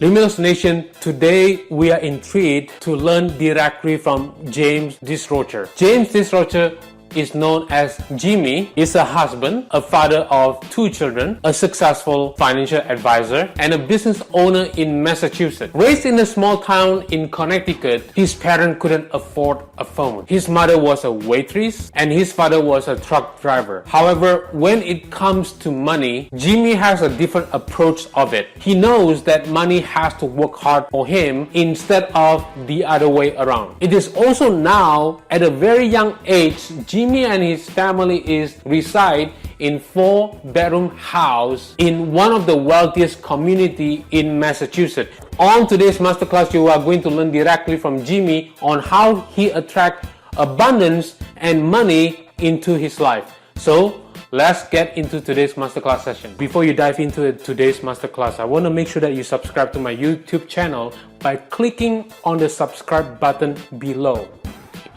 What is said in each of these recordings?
Luminous Nation, today we are intrigued to learn directly from James Disrocher. James Disrocher is known as Jimmy. He's a husband, a father of 2 children, a successful financial advisor, and a business owner in Massachusetts. Raised in a small town in Connecticut, his parents couldn't afford a phone. His mother was a waitress and his father was a truck driver. However, when it comes to money, Jimmy has a different approach of it. He knows that money has to work hard for him instead of the other way around. It is also now, at a very young age, Jimmy and his family reside in 4-bedroom house in one of the wealthiest community in Massachusetts. On today's masterclass, you are going to learn directly from Jimmy on how he attracts abundance and money into his life. So let's get into today's masterclass session. Before you dive into today's masterclass, I want to make sure that you subscribe to my YouTube channel by clicking on the subscribe button below.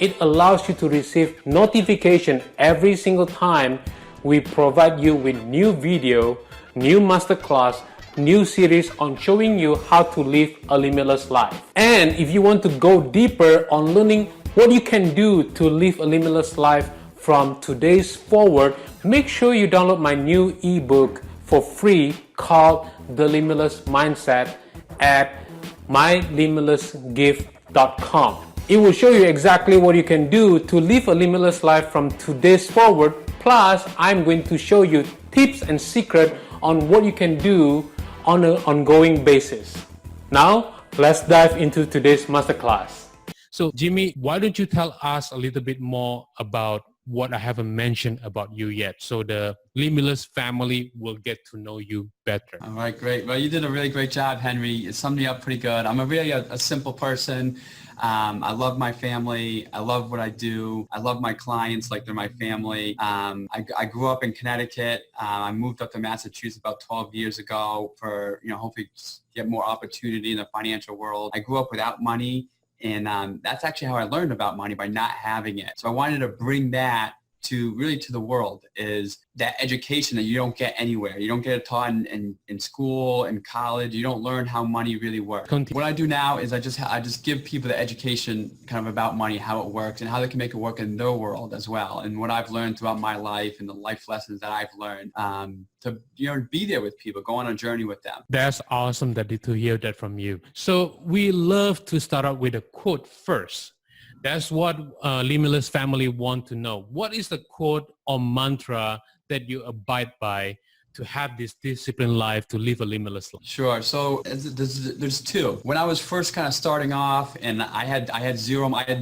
It allows you to receive notification every single time we provide you with new video, new masterclass, new series on showing you how to live a limitless life. And if you want to go deeper on learning what you can do to live a limitless life from today's forward, make sure you download my new ebook for free called The Limitless Mindset at mylimitlessgift.com. It will show you exactly what you can do to live a limitless life from today's forward. Plus, I'm going to show you tips and secrets on what you can do on an ongoing basis. Now, let's dive into today's masterclass. So, Jimmy, why don't you tell us a little bit more about what I haven't mentioned about you yet, so the Limitless family will get to know you better. All right, great. Well, you did a really great job, Henry. You summed me up pretty good. I'm a simple person. I love my family. I love what I do. I love my clients like they're my family. I grew up in Connecticut. I moved up to Massachusetts about 12 years ago for, hopefully get more opportunity in the financial world. I grew up without money. And that's actually how I learned about money, by not having it. So I wanted to bring that to the world, is that education that you don't get anywhere. You don't get it taught in school, in college. You don't learn how money really works. What I do now is I just give people the education kind of about money, how it works, and how they can make it work in their world as well. And what I've learned throughout my life and the life lessons that I've learned to be there with people, go on a journey with them. That's awesome to hear that from you. So we love to start out with a quote first. That's what Limitless family want to know. What is the quote or mantra that you abide by to have this disciplined life, to live a limitless life? Sure. So there's 2. When I was first kind of starting off, and I had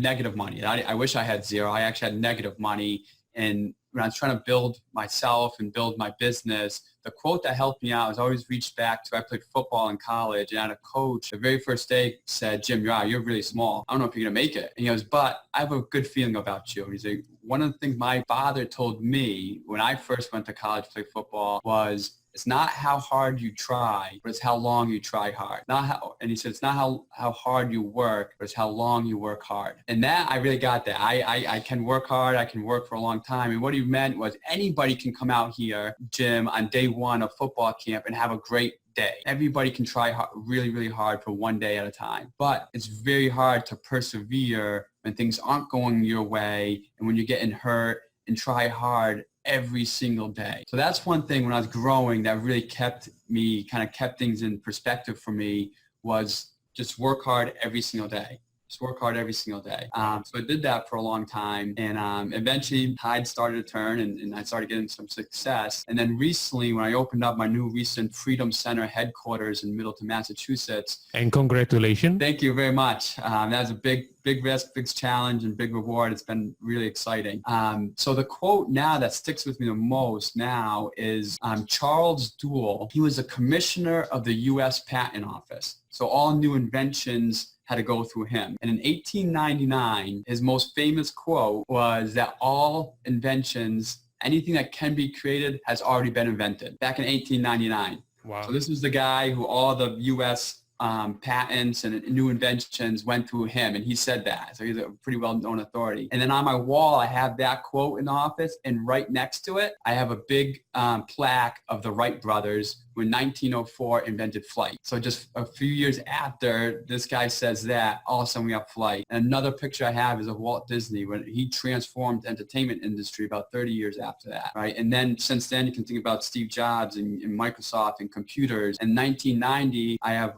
negative money. I wish I had zero. I actually had negative money. And when I was trying to build myself and build my business, the quote that helped me out is always reached back to, I played football in college, and I had a coach the very first day said, "Jim, you're really small. I don't know if you're going to make it." And he goes, "But I have a good feeling about you." And he's like, one of the things my father told me when I first went to college to play football was, it's not how hard you try, but it's how long you try hard. And he said, it's not how hard you work, but it's how long you work hard. And that, I really got that. I can work hard. I can work for a long time. And what he meant was anybody can come out here, Jim, on day 1 of football camp and have a great day. Everybody can try really, really hard for one day at a time. But it's very hard to persevere when things aren't going your way and when you're getting hurt, and try hard every single day. So that's one thing when I was growing that really kept things in perspective for me, was just work hard every single day. Just work hard every single day. So I did that for a long time, and eventually tide started to turn, and I started getting some success. And then recently, when I opened up my new recent Freedom Center headquarters in Middleton, Massachusetts. And congratulations. Thank you very much. That was a big risk, big challenge, and big reward. It's been really exciting. So the quote now that sticks with me the most now is Charles Duell. He was a commissioner of the U.S. Patent Office. So all new inventions had to go through him. And in 1899, his most famous quote was that all inventions, anything that can be created, has already been invented. Back in 1899. Wow. So this was the guy who all the U.S. patents and new inventions went through him, and he said that. So he's a pretty well-known authority. And then on my wall, I have that quote in the office, and right next to it, I have a big plaque of the Wright brothers who in 1904 invented flight. So just a few years after this guy says that, all of a sudden we have flight. And another picture I have is of Walt Disney when he transformed the entertainment industry about 30 years after that, right? And then since then, you can think about Steve Jobs and Microsoft and computers. In 1990, I have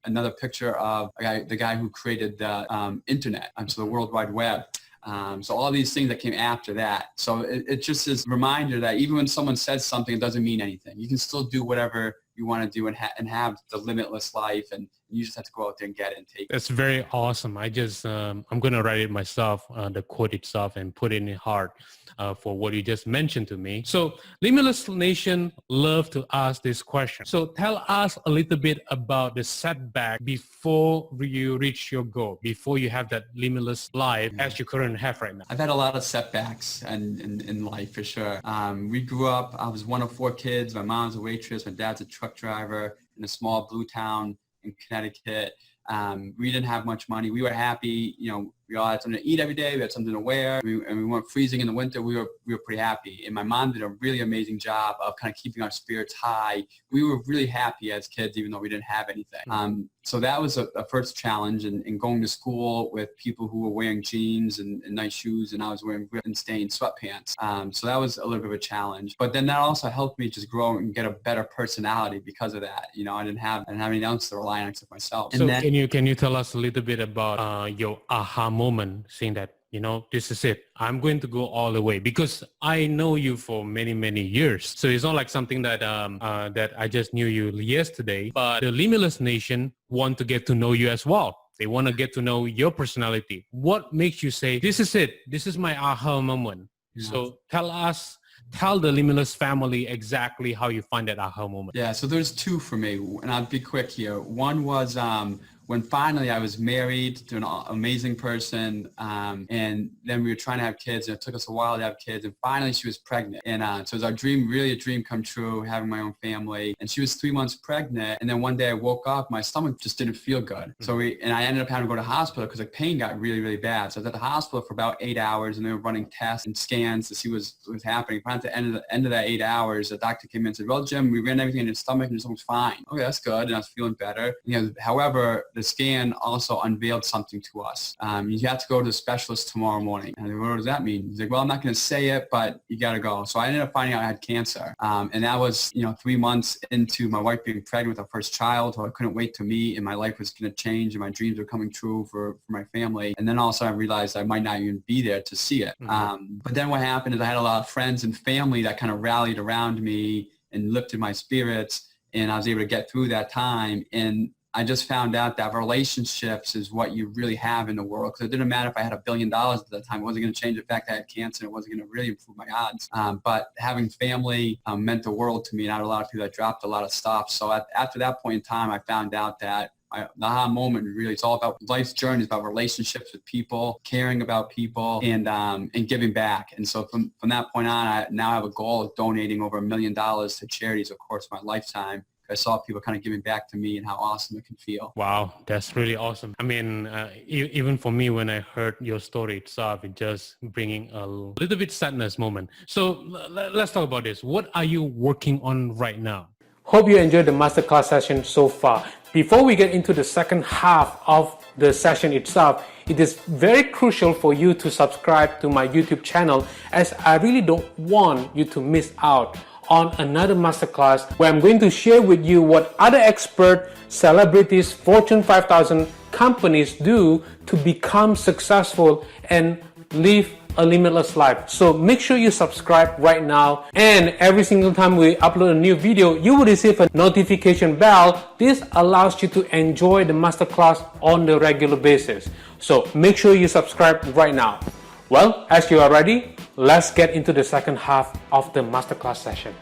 another picture of the guy who created the internet, so the World Wide Web. So all these things that came after that. So it just is a reminder that even when someone says something, it doesn't mean anything. You can still do whatever you want to do and have the limitless life, and you just have to go out there and get it and take it. That's very awesome. I just, I'm going to write it myself, the quote itself, and put it in heart for what you just mentioned to me. So Limitless Nation love to ask this question. So tell us a little bit about the setback before you reach your goal, before you have that limitless life as you currently have right now. I've had a lot of setbacks in life for sure. We grew up, I was one of 4 kids. My mom's a waitress. My dad's a truck driver in a small blue town in Connecticut. We didn't have much money. We were happy, we all had something to eat every day. We had something to wear, and we weren't freezing in the winter. We were pretty happy. And my mom did a really amazing job of kind of keeping our spirits high. We were really happy as kids, even though we didn't have anything. So that was a first challenge, and going to school with people who were wearing jeans and nice shoes, and I was wearing ripped and stained sweatpants. So that was a little bit of a challenge. But then that also helped me just grow and get a better personality because of that. I didn't have anything else to rely on except myself. So can you tell us a little bit about your aha moment, saying that, this is it. I'm going to go all the way, because I know you for many, many years. So it's not like something that that I just knew you yesterday, but the Limitless Nation want to get to know you as well. They want to get to know your personality. What makes you say, this is it? This is my aha moment. Yeah. So tell the Limitless family exactly how you find that aha moment. Yeah, so there's 2 for me, and I'll be quick here. One was when finally I was married to an amazing person, and then we were trying to have kids, and it took us a while to have kids, and finally she was pregnant. And so it was our dream, really a dream come true, having my own family. And she was 3 months pregnant, and then one day I woke up, my stomach just didn't feel good. So I ended up having to go to the hospital because the pain got really, really bad. So I was at the hospital for about 8 hours, and they were running tests and scans to see what was happening. Finally, at the end of that 8 hours, the doctor came in and said, well, Jim, we ran everything in your stomach and your stomach's fine. Okay, that's good. And I was feeling better. However, the scan also unveiled something to us. You have to go to the specialist tomorrow morning. And I said, what does that mean? He's like, well, I'm not going to say it, but you got to go. So I ended up finding out I had cancer. And that was, 3 months into my wife being pregnant with our first child, who I couldn't wait to meet, and my life was going to change, and my dreams were coming true for my family. And then all of a sudden I realized I might not even be there to see it. But then what happened is I had a lot of friends and family that kind of rallied around me and lifted my spirits, and I was able to get through that time. And I just found out that relationships is what you really have in the world. Because it didn't matter if I had $1 billion at that time. It wasn't going to change the fact that I had cancer. It wasn't going to really improve my odds. But having family meant the world to me. And I had a lot of people that dropped a lot of stuff. So after that point in time, I found out that the aha moment really, it's all about life's journey. It's about relationships with people, caring about people, and giving back. And so from that point on, I now have a goal of donating over $1 million to charities, of course, my lifetime. I saw people kind of giving back to me and how awesome it can feel. Wow, that's really awesome. I mean, even for me, when I heard your story itself, it just bringing a little bit sadness moment. So let's talk about this. What are you working on right now? Hope you enjoyed the masterclass session so far. Before we get into the second half of the session itself, it is very crucial for you to subscribe to my YouTube channel, as I really don't want you to miss out on another masterclass where I'm going to share with you what other expert celebrities, Fortune 5000 companies do to become successful and live a limitless life. So make sure you subscribe right now, and every single time we upload a new video, you will receive a notification bell. This allows you to enjoy the masterclass on the regular basis. So make sure you subscribe right now. Well, as you are ready, let's get into the second half of the masterclass session,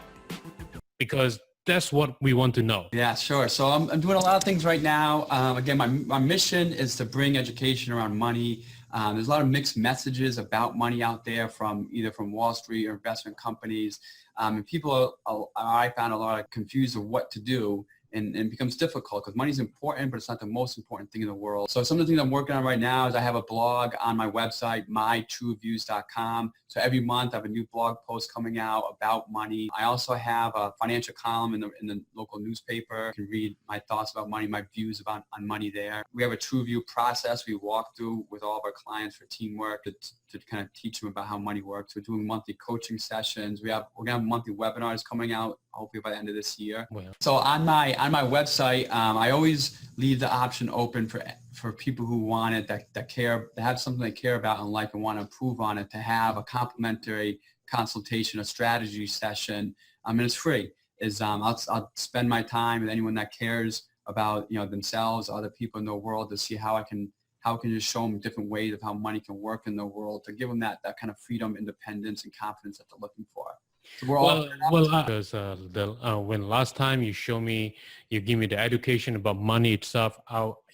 because that's what we want to know. Yeah, sure. So I'm doing a lot of things right now. Again, my mission is to bring education around money. There's a lot of mixed messages about money out there from either from Wall Street or investment companies. And people I found a lot of confused of what to do. and it becomes difficult because money is important, but it's not the most important thing in the world. So some of the things I'm working on right now is I have a blog on my website, mytrueviews.com. So every month I have a new blog post coming out about money. I also have a financial column in the local newspaper. You can read my thoughts about money, my views on money there. We have a TrueView process we walk through with all of our clients for teamwork to kind of teach them about how money works. We're doing monthly coaching sessions. We're going to have monthly webinars coming out hopefully by the end of this year. Wow. So on my website, I always leave the option open for people who want it, that care, that have something they care about in life and want to improve on it, to have a complimentary consultation, a strategy session. And it's free. I'll spend my time with anyone that cares about themselves, other people in the world, to see how I can just show them different ways of how money can work in the world, to give them that kind of freedom, independence, and confidence that they're looking for. So because when last time you give me the education about money itself,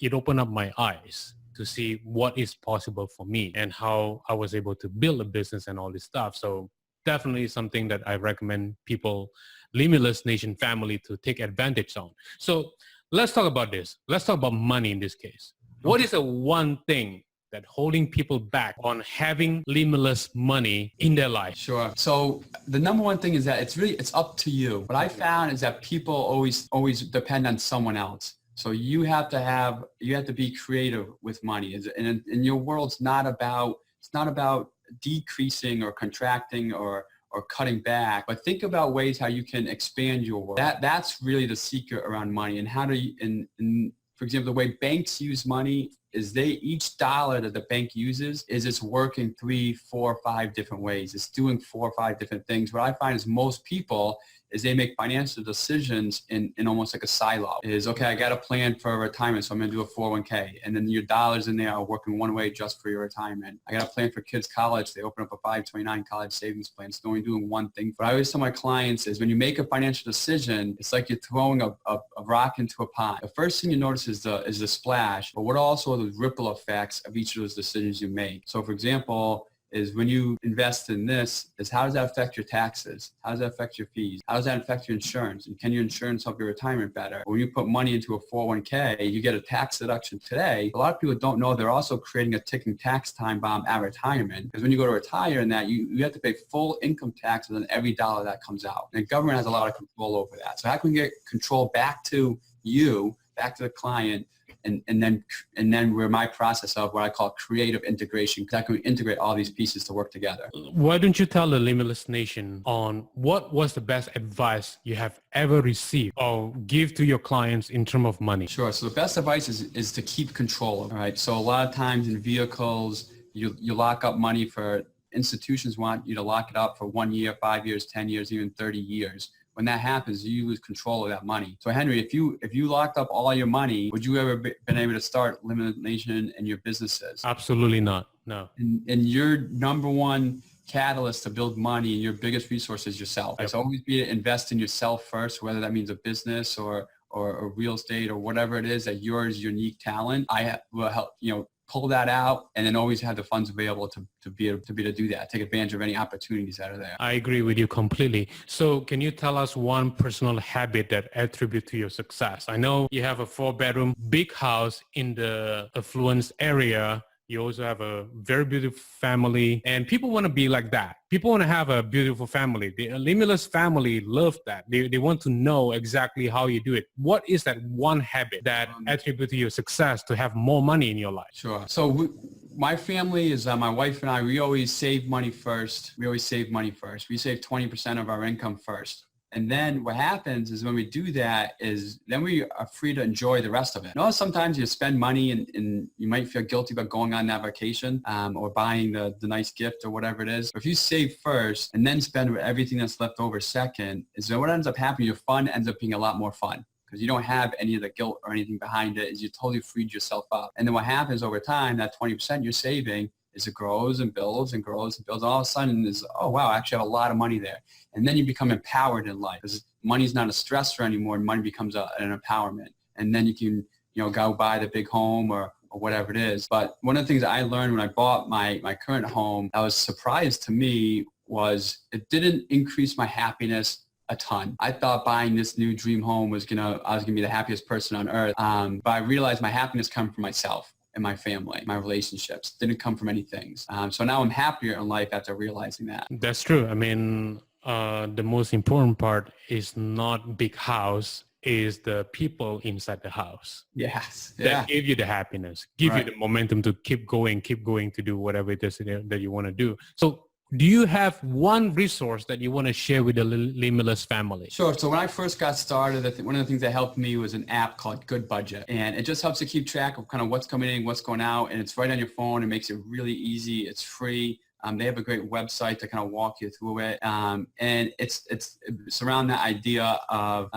it opened up my eyes to see what is possible for me and how I was able to build a business and all this stuff. So definitely something that I recommend people, Limitless Nation family, to take advantage on. So let's talk about this. Let's talk about money in this case. What is the one thing that holding people back on having limitless money in their life? Sure. So the number one thing is that it's up to you. What I found is that people always depend on someone else. So you have to be creative with money. And in your world, it's not about decreasing or contracting or cutting back, but think about ways how you can expand your world. That's really the secret around money. And how do you, for example, the way banks use money is each dollar that the bank uses it's working 3, 4, 5 different ways. It's doing 4 or 5 different things. What I find is most people is they make financial decisions in almost like a silo. Okay, I got a plan for retirement, so I'm going to do a 401k. And then your dollars in there are working one way just for your retirement. I got a plan for kids' college. They open up a 529 college savings plan. So they're only doing one thing. What I always tell my clients is when you make a financial decision, it's like you're throwing a rock into a pond. The first thing you notice is the splash, but what also are the ripple effects of each of those decisions you make. So for example, is when you invest in this, is how does that affect your taxes? How does that affect your fees? How does that affect your insurance? And can your insurance help your retirement better? When you put money into a 401k, you get a tax deduction today. A lot of people don't know they're also creating a ticking tax time bomb at retirement. Because when you go to retire in that, you have to pay full income taxes on every dollar that comes out. And the government has a lot of control over that. So how can we get control back to you, back to the client, and then we're my process of what I call creative integration, because I can integrate all these pieces to work together. Why don't you tell the Limitless Nation on what was the best advice you have ever received or give to your clients in terms of money? Sure. So the best advice is to keep control. All right. So a lot of times in vehicles, you lock up money for institutions want you to lock it up for 1 year, 5 years, 10 years, even 30 years. When that happens, you lose control of that money. So Henry, if you locked up all your money, would you ever been able to start Limitless Nation and your businesses? Absolutely not. No. And your number one catalyst to build money and your biggest resource is yourself. Yep. So always be to invest in yourself first, whether that means a business or real estate or whatever it is that yours unique talent. I will help pull that out, and then always have the funds available to be able to do that, take advantage of any opportunities that are there. I agree with you completely. So can you tell us one personal habit that attribute to your success? I know you have a 4-bedroom big house in the affluence area. You also have a very beautiful family, and people want to be like that. People want to have a beautiful family. The Limitless family love that. They want to know exactly how you do it. What is that one habit that attribute to your success to have more money in your life? Sure. So my family is my wife and I, we always save money first. We save 20% of our income first. And then what happens is when we do that is then we are free to enjoy the rest of it. Sometimes you spend money and you might feel guilty about going on that vacation or buying the nice gift or whatever it is. But if you save first and then spend everything that's left over second, is that what ends up happening, your fun ends up being a lot more fun. Because you don't have any of the guilt or anything behind it, is you totally freed yourself up. And then what happens over time, that 20% you're saving, is it grows and builds and grows and builds. All of a sudden is, oh, wow, I actually have a lot of money there. And then you become empowered in life because money's not a stressor anymore. Money becomes an empowerment. And then you can, go buy the big home or whatever it is. But one of the things I learned when I bought my current home that was a surprise to me was it didn't increase my happiness a ton. I thought buying this new dream home I was gonna be the happiest person on earth. But I realized my happiness comes from myself and my family, my relationships. Didn't come from many things. So now I'm happier in life after realizing that. That's true. I mean, the most important part is not big house, is the people inside the house. Yes. That Yeah. give you the happiness, give you Right. the momentum to keep going to do whatever it is that you want to do. So do you have one resource that you want to share with the Limitless family? Sure. So when I first got started, one of the things that helped me was an app called Good Budget. And it just helps you keep track of kind of what's coming in, what's going out. And it's right on your phone. It makes it really easy. It's free. They have a great website to kind of walk you through it. And it's around that idea of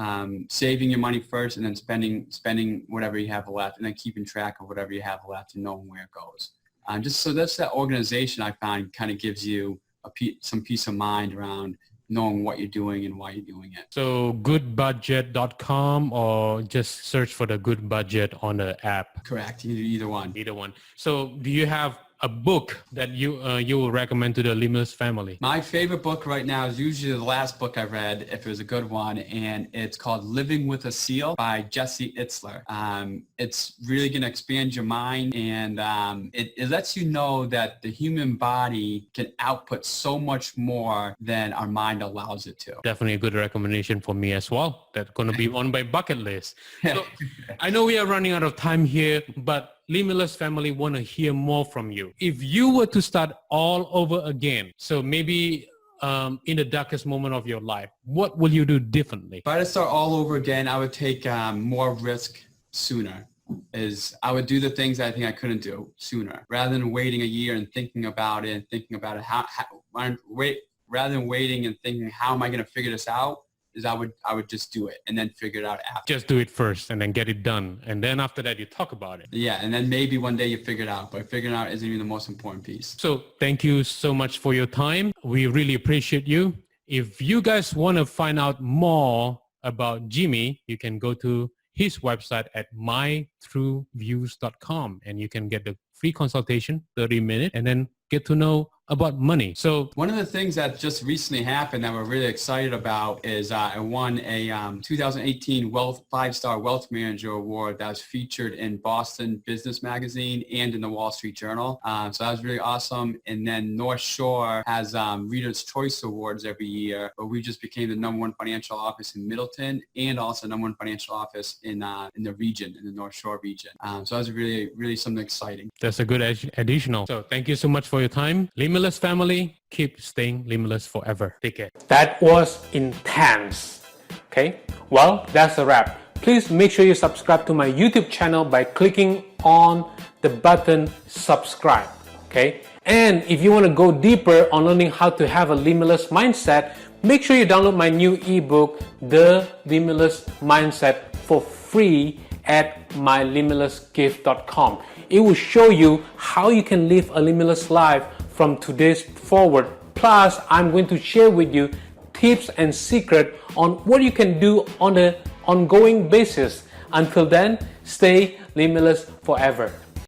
saving your money first and then spending whatever you have left and then keeping track of whatever you have left and knowing where it goes. Just so that's that organization I find kind of gives you some peace of mind around knowing what you're doing and why you're doing it. So goodbudget.com or just search for the Good Budget on the app? Correct. Either one. Either one. So do you have a book that you will recommend to the Limitless family? My favorite book right now is usually the last book I read, if it was a good one, and it's called Living with a Seal by Jesse Itzler. It's really going to expand your mind, and it lets you know that the human body can output so much more than our mind allows it to. Definitely a good recommendation for me as well. That's going to be on my bucket list. So I know we are running out of time here, but Limitless family want to hear more from you. If you were to start all over again, so maybe in the darkest moment of your life, what will you do differently? If I had to start all over again, I would take more risk sooner. I would do the things I think I couldn't do sooner, rather than waiting a year and thinking about it, rather than waiting and thinking, how am I going to figure this out? Is I would just do it and then figure it out after. Just do it first and then get it done. And then after that, you talk about it. Yeah, and then maybe one day you figure it out, but figuring it out isn't even the most important piece. So thank you so much for your time. We really appreciate you. If you guys want to find out more about Jimmy, you can go to his website at mytrueviews.com and you can get the free consultation, 30 minutes, and then get to know about money. So one of the things that just recently happened that we're really excited about is I won a 2018 5-star Wealth Manager Award that was featured in Boston Business Magazine and in the Wall Street Journal. So that was really awesome. And then North Shore has Reader's Choice Awards every year, where we just became the #1 financial office in Middleton and also #1 financial office in the region, in the North Shore region. So that was really, really something exciting. That's a good additional. So thank you so much for your time. Limitless family, keep staying limitless forever. Take care. That was intense. Okay, well, that's a wrap. Please make sure you subscribe to my YouTube channel by clicking on the button subscribe. Okay, and if you want to go deeper on learning how to have a limitless mindset, make sure you download my new ebook, The Limitless Mindset, for free at mylimitlessgift.com. It will show you how you can live a limitless life from today's forward. Plus, I'm going to share with you tips and secrets on what you can do on an ongoing basis. Until then, stay limitless forever.